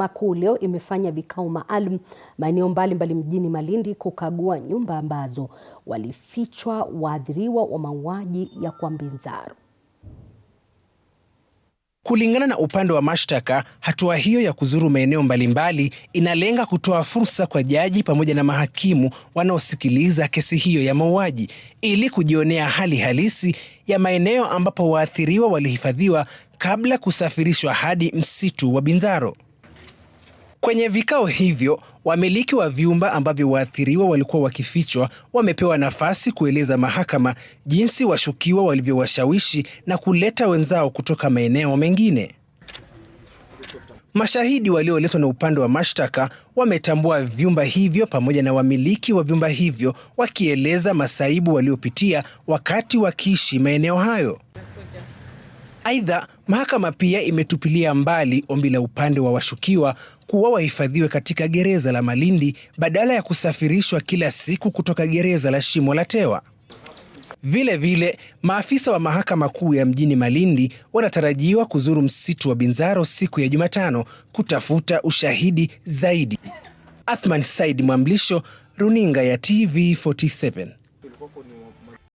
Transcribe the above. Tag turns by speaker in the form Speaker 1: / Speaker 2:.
Speaker 1: Makuu leo imefanya vikao maalum maeneo mbalimbali mjini Malindi kukagua nyumba ambazo walifichwa waathiriwa wa mauaji ya kwa Binzaro.
Speaker 2: Kulingana na upande wa mashtaka, hatua hiyo ya kuzuru maeneo mbalimbali inalenga kutoa fursa kwa jaji pamoja na mahakimu wanaosikiliza kesi hiyo ya mauaji ili kujionea hali halisi ya maeneo ambapo waathiriwa walihifadhiwa kabla kusafirishwa hadi msitu wa Binzaro. Kwenye vikao hivyo, wamiliki wa vyumba ambavyo waathiriwa walikuwa wakifichwa wamepewa nafasi kueleza mahakama jinsi washukiwa walivyowashawishi na kuleta wenzao kutoka maeneo mengine. Mashahidi walioletwa na upande wa mashtaka wametambua vyumba hivyo pamoja na wamiliki wa vyumba hivyo wakieleza masaibu waliopitia wakati wakiishi maeneo hayo. Aidha, mahakama pia imetupilia mbali ombi la upande wa washukiwa kuwa wahifadhiwe katika gereza la Malindi badala ya kusafirishwa kila siku kutoka gereza la Shimo la Tewa. Vile vile, maafisa wa mahakama kuu ya mjini Malindi wanatarajiwa kuzuru msitu wa Binzaro siku ya Jumatano kutafuta ushahidi zaidi. Athman Said Mwamlisho, Runinga ya TV47.